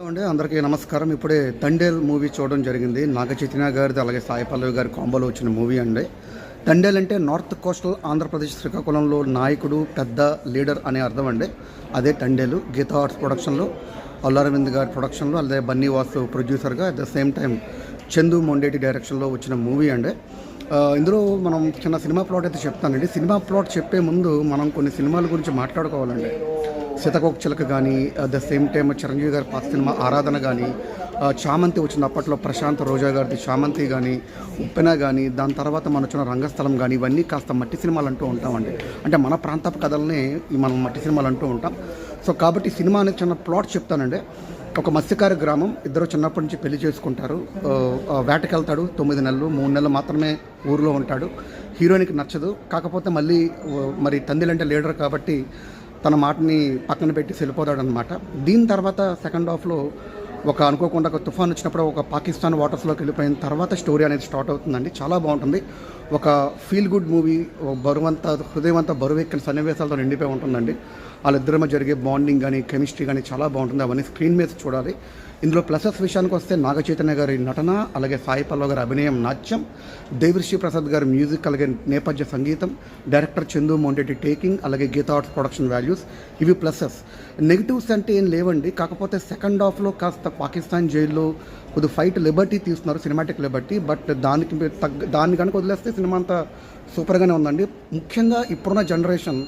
అండి అందరికీ నమస్కారం. ఇప్పుడే తండేల్ మూవీ చూడడం జరిగింది. నాగ చైతన్య గారిది అలాగే సాయి పల్లవి గారి కాంబోలో వచ్చిన మూవీ అండి. తండేల్ అంటే నార్త్ కోస్టల్ ఆంధ్రప్రదేశ్ శ్రీకాకుళంలో నాయకుడు పెద్ద లీడర్ అనే అర్థం అండి. అదే తండేలు. గీతా ఆర్ట్స్ ప్రొడక్షన్లో అల్లారవింద్ గారి ప్రొడక్షన్లో అలాగే బన్నీ వాసు ప్రొడ్యూసర్గా at the same time Chandu Mondeti డైరెక్షన్లో వచ్చిన మూవీ అండి. ఇందులో మనం చిన్న సినిమా ప్లాట్ అయితే చెప్తానండి. సినిమా ప్లాట్ చెప్పే ముందు మనం కొన్ని సినిమాల గురించి మాట్లాడుకోవాలండి. సీతకోక చిలక కానీ at the same time Chiranjeevi గారి పాత సినిమా ఆరాధన కానీ, చామంతి వచ్చిన అప్పట్లో ప్రశాంత్ రోజా గారిది చామంతి కానీ, ఉప్పెన కానీ, దాని తర్వాత మన వచ్చిన రంగస్థలం కానీ, ఇవన్నీ కాస్త మట్టి సినిమాలు అంటూ ఉంటామండి. అంటే మన ప్రాంతపు కథలనే మనం మట్టి సినిమాలు అంటూ ఉంటాం. సో కాబట్టి సినిమా అనేది చిన్న ప్లాట్ చెప్తానండి. ఒక మత్స్యకార గ్రామం, ఇద్దరు చిన్నప్పటి నుంచి పెళ్లి చేసుకుంటారు. వేటకెళ్తాడు, 9 నెలలు 3 నెలలు మాత్రమే ఊరిలో ఉంటాడు. హీరోయిన్కి నచ్చదు. కాకపోతే మళ్ళీ మరి తండ్రి లీడర్ కాబట్టి తన మాటని పక్కన పెట్టి వెళ్ళిపోతాడు అనమాట. దీని తర్వాత సెకండ్ హాఫ్లో అనుకోకుండా ఒక తుఫాన్ వచ్చినప్పుడు ఒక పాకిస్తాన్ వాటర్స్లోకి వెళ్ళిపోయిన తర్వాత స్టోరీ అనేది స్టార్ట్ అవుతుందండి. చాలా బాగుంటుంది. ఒక ఫీల్ గుడ్ మూవీ, హృదయమంతా బరువెక్కిన సన్నివేశాలతో నిండిపోయి ఉంటుందండి. వాళ్ళిద్దరి మధ్య జరిగే బాండింగ్ కానీ, కెమిస్ట్రీ కానీ చాలా బాగుంటుంది. అవన్నీ స్క్రీన్ మీద చూడాలి. ఇందులో ప్లసెస్ విషయానికి వస్తే నాగ చైతన్య గారి నటన, అలాగే సాయి పల్లవి గారి అభినయం, నాట్యం, దేవిశ్రీ ప్రసాద్ గారి మ్యూజిక్, అలాగే నేపథ్య సంగీతం, డైరెక్టర్ చందు మొండేటి టేకింగ్, అలాగే గీతా ఆర్ట్స్ ప్రొడక్షన్ వాల్యూస్, ఇవి ప్లసెస్. నెగిటివ్స్ అంటే ఏం లేవండి. కాకపోతే సెకండ్ హాఫ్లో కాస్త పాకిస్తాన్ జైల్లో కొద్దిగా ఫైట్ లిబర్టీ తీస్తున్నారు, సినిమాటిక్ లిబర్టీ. బట్ దాన్ని కనుక వదిలేస్తే సినిమా అంతా సూపర్గానే ఉందండి. ముఖ్యంగా ఇప్పుడున్న జనరేషన్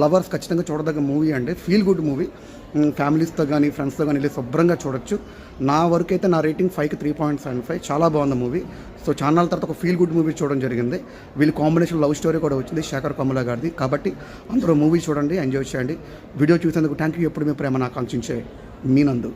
లవర్స్ ఖచ్చితంగా చూడదగ్గ మూవీ అండి. Feel good movie. ఫ్యామిలీస్తో కానీ ఫ్రెండ్స్తో కానీ వెళ్ళి శుభ్రంగా చూడొచ్చు. నా వరకు అయితే నా రేటింగ్ 5కి 3.75. చాలా బాగుంది మూవీ. సో ఛానల్ తర్వాత ఒక ఫీల్ గుడ్ మూవీ చూడడం జరిగింది. వీళ్ళు కాంబినేషన్ లవ్ స్టోరీ కూడా వచ్చింది, శేఖర్ కమల గారిది. కాబట్టి అందరూ మూవీ చూడండి, ఎంజాయ్ చేయండి. వీడియో చూసేందుకు థ్యాంక్ యూ. ఎప్పుడు మీ ప్రేమ ఆకాంక్షించే మీ నందు.